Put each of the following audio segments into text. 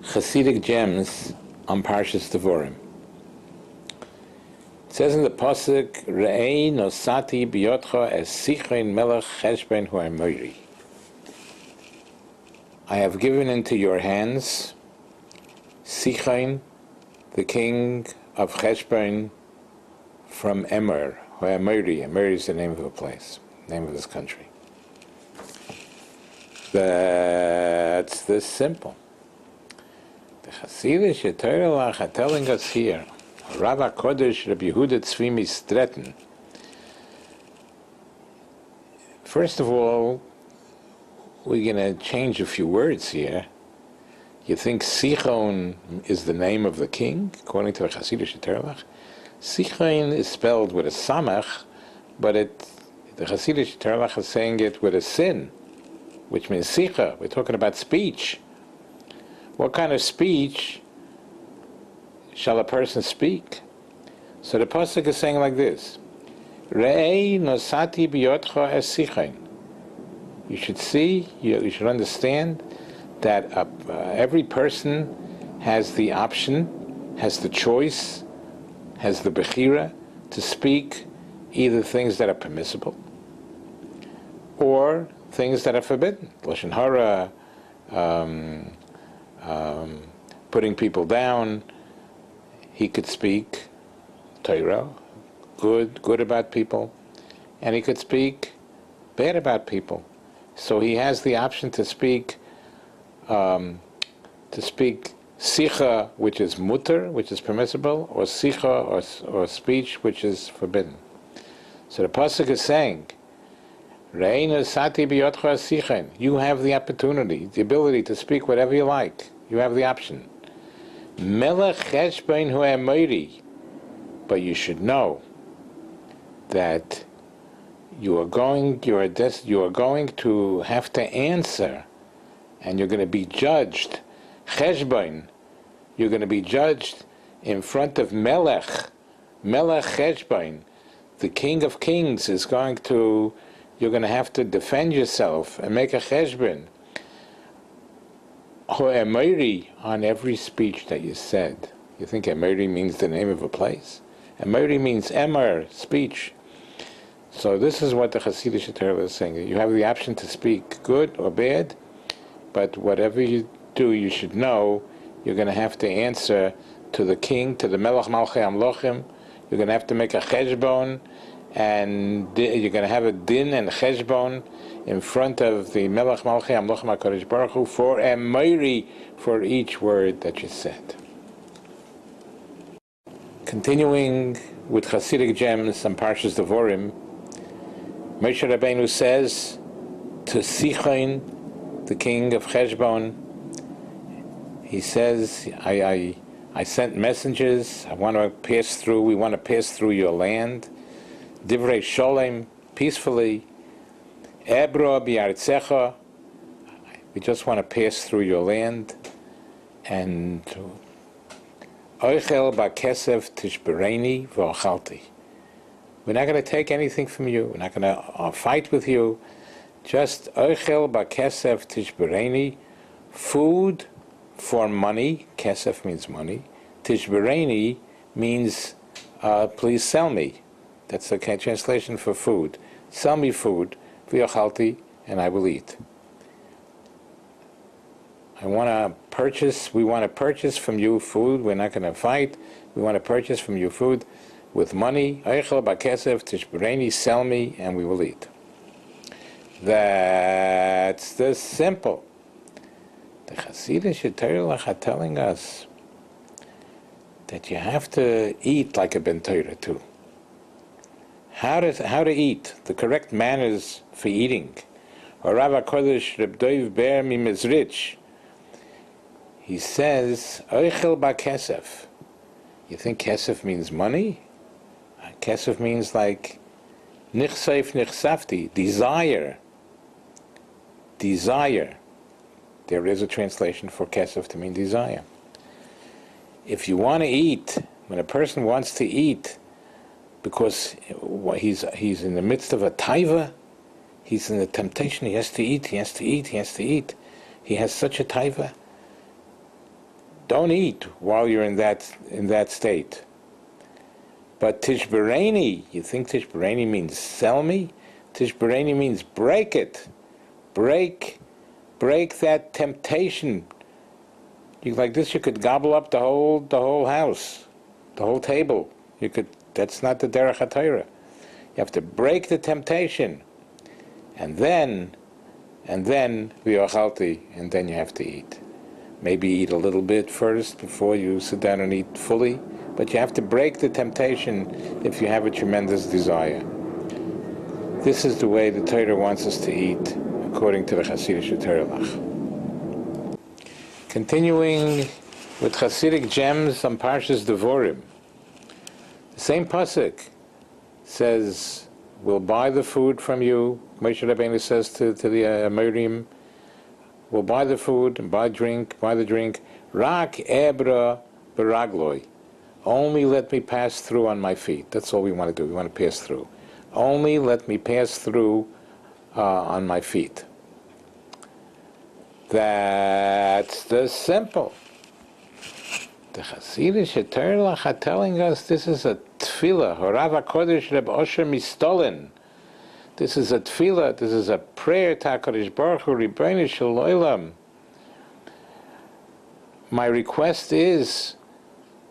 Chassidic gems on Parshas Devarim. It says in the pasuk, "Re'ei nosati biyotcha es sichain melech cheshben hu amori." I have given into your hands Sichain, the king of Cheshbon from Emer, hu amori. Emor is the name of a place, name of this country. That's this simple. The Chassidic Torah are telling us here, Rav HaKodesh Rabbi Yehuda Tzvi Mistretten. First of all, we're going to change a few words here. You think Sichon is the name of the king, according to the Chassidic Torah? Sichon is spelled with a samach, but the Chassidic Torah is saying it with a sin, which means sicha. We're talking about speech. What kind of speech shall a person speak? So the pasuk is saying like this: Re'ei nosati biyotcha es sichain. You should see, you should understand that every person has the option, has the choice, has the bechira to speak either things that are permissible or things that are forbidden. Lashon hara, putting people down. He could speak Torah, good about people, and he could speak bad about people. So he has the option to speak sicha, which is mutter, which is permissible, or sicha, or speech, which is forbidden. So the pasuk is saying, Re'einu sati biyotcha sichen. You have the opportunity, the ability to speak whatever you like. You have the option. Melech cheshbon hu amori. But you should know that you are going to have to answer, and you're going to be judged. Cheshbon, you're going to be judged in front of Melech Cheshbon. The King of Kings is going to. You're going to have to defend yourself and make a cheshbon on every speech that you said. You think Emori means the name of a place? Emori means Emer, speech. So this is what the Chassidic Torah is saying. You have the option to speak good or bad, but whatever you do, you should know you're going to have to answer to the king, to the Melech Malchei Amlochim. You're going to have to make a cheshbon, and you're going to have a din and cheshbon in front of the Melech Malchei Amlochim HaKadosh Baruch Hu for Emori for each word that you said. Continuing with Chassidic gems and Parshas Devarim, Moshe Rabbeinu says to Sichain, the king of Cheshbon, he says, I sent messengers, we want to pass through your land. Divrei Sholem, peacefully. Ebro bi'artzecha, we just want to pass through your land. And Oichel ba'kesef tishbereni v'ochalti. We're not going to take anything from you. We're not going to fight with you. Just Oichel ba'kesef tishbereni, food for money. Kesef means money. Tishbereni means please sell me. That's the translation for food. Sell me food, v'yochalti, and I will eat. We want to purchase from you food. We're not going to fight. We want to purchase from you food with money. Eichel ba'kesef tishbereni, sell me, and we will eat. That's the simple. The Chassidic Torah are telling us that you have to eat like a ben Torah too. How to eat, the correct manners for eating. Or Rav HaKodesh Reb Doiv Ber Mimezrich, he says, Oichel ba'kesef. You think kesef means money? Kesef means like nichseif nichsafti, desire. Desire. There is a translation for kesef to mean desire. If you want to eat, when a person wants to eat, because he's in the midst of a taiva, he's in the temptation, he has to eat. He has such a taiva. Don't eat while you're in that state. But Tishbereni, you think Tishbereni means sell me? Tishbereni means break it. Break that temptation. Like this, you could gobble up the whole house, the whole table. That's not the derech haTorah. You have to break the temptation, and then v'yochalti, and then you have to eat. Maybe eat a little bit first before you sit down and eat fully, but you have to break the temptation if you have a tremendous desire. This is the way the Torah wants us to eat, according to the Chassidic Terelach. Continuing with Chassidic gems on Parshas Devarim. The same pasuk says, "We'll buy the food from you." Moshe Rabbeinu says to the Amorim, "We'll buy the food and buy the drink. Rak ebra beragloi. Only let me pass through on my feet." That's all we want to do. We want to pass through. Only let me pass through on my feet. That's the simple. The Chassidic Terelach are telling us this is a tefillah. Horav HaKodesh Reb Osher Mistolin. This is a tefillah. This is a prayer to HaKadosh Baruch Hu, Ribbono Shel Olam. My request is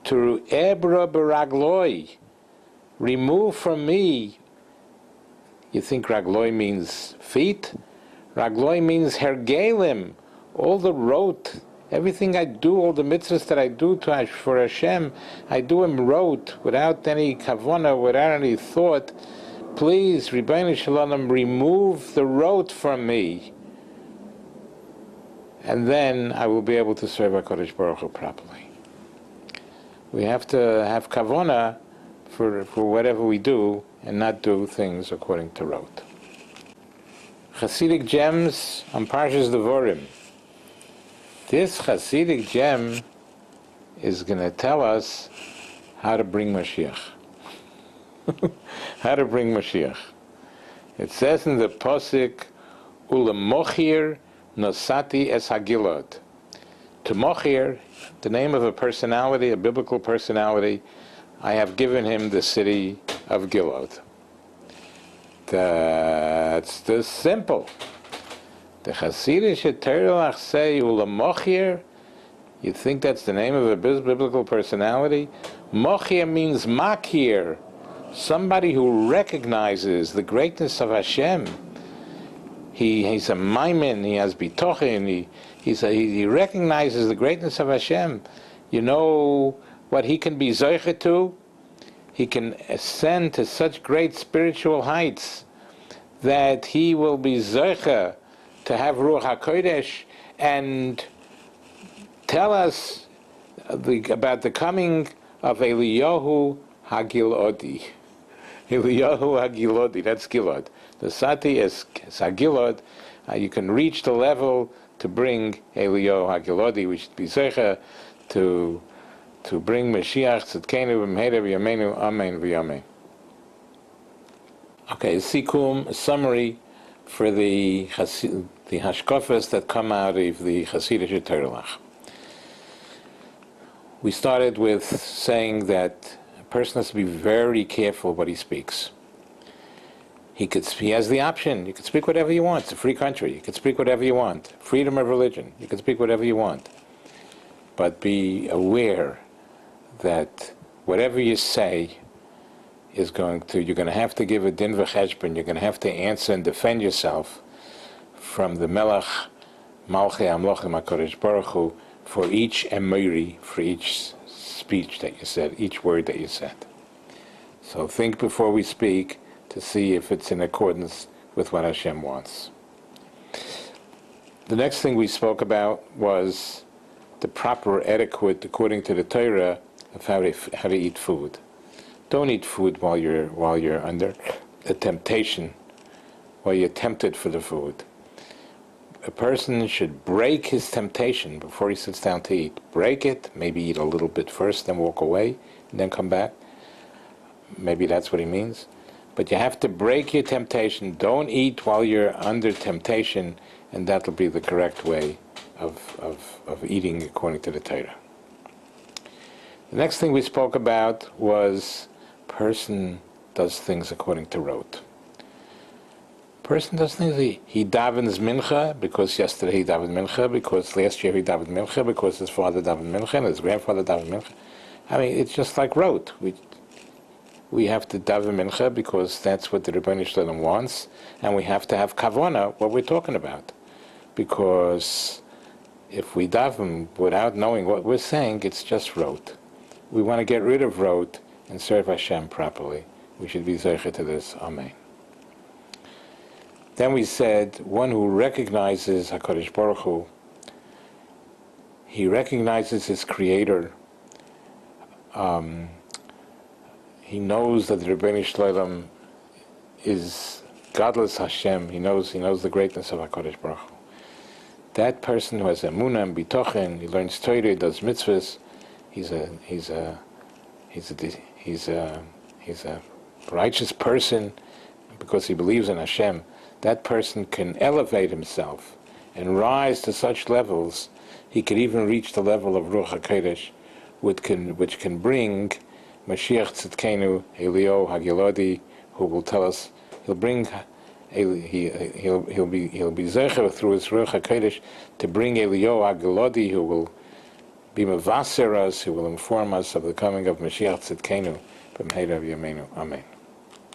to ebra beragloi, remove from me. You think ragloi means feet? Ragloi means hergelim, all the rote. Everything I do, all the mitzvahs that I do for Hashem, I do them rote, without any kavanah, without any thought. Please, Ribbono Shel Olam, remove the rote from me, and then I will be able to serve HaKadosh Baruch Hu properly. We have to have kavanah for whatever we do, and not do things according to rote. Chassidic gems on Parshas Devarim. This Chassidic gem is going to tell us how to bring Mashiach. How to bring Mashiach. It says in the Pasuk, Ulemochir nosati es hagilad. To Mochir, the name of a personality, a biblical personality, I have given him the city of Gilad. That's the simple. The Chassidic Terelach say, Ulemochir, you think that's the name of a biblical personality? Mochir means makir, somebody who recognizes the greatness of Hashem. He's a maimin, he has bitochin, he recognizes the greatness of Hashem. You know what he can be zoiche to? He can ascend to such great spiritual heights that he will be zoiche to have Ruach HaKodesh and tell us about the coming of Eliyahu Hagilodi. Eliyahu Hagilodi, that's Gilad. The Sati is Hagilad. You can reach the level to bring Eliyahu Hagilodi. We should be zeicha to bring Mashiach Tzidkenu B'mheira V'yameinu Amen V'yamein. Okay, Sikum, a summary for the hashkafas that come out of the Chassidic Terelach. We started with saying that a person has to be very careful what he speaks. He has the option. You can speak whatever you want. It's a free country. You can speak whatever you want. Freedom of religion. You can speak whatever you want. But be aware that whatever you say you're going to have to give a din v'cheshbon. You're going to have to answer and defend yourself from the Melech Malchei Amlochim HaKadosh Baruch Hu for each emori, for each speech that you said, each word that you said. So think before we speak to see if it's in accordance with what Hashem wants. The next thing we spoke about was the proper etiquette according to the Torah of how to eat food. Don't eat food while you're under a temptation, while you're tempted for the food. A person should break his temptation before he sits down to eat. Break it, maybe eat a little bit first, then walk away, and then come back. Maybe that's what he means. But you have to break your temptation. Don't eat while you're under temptation, and that'll be the correct way of eating according to the Torah. The next thing we spoke about was person does things according to rote. Person does things, he davens mincha because yesterday he davened mincha, because last year he davened mincha, because his father davened mincha and his grandfather davened mincha. I mean, it's just like rote. We have to daven mincha because that's what the Rebbeinu Shalom wants, and we have to have kavana, what we're talking about. Because if we daven without knowing what we're saying, it's just rote. We want to get rid of rote and serve Hashem properly. We should be zeicher to this. Amen. Then we said, one who recognizes HaKadosh Baruch Hu, he recognizes his Creator. He knows that the Rebbeinu Shalom is godless Hashem. He knows the greatness of HaKadosh Baruch Hu. That person who has emunah and bitochen, he learns Torah, he does mitzvahs. He's a righteous person because he believes in Hashem. That person can elevate himself and rise to such levels. He could even reach the level of Ruach HaKodesh, which can bring Mashiach Tzidkenu, Elio Hagilodi, who will tell us he'll bring. He'll be zeicher through his Ruach HaKodesh to bring Elio Hagilodi, who will be mevaser us, who will inform us of the coming of Mashiach Tzidkenu from Heidav Yameinu. Amen.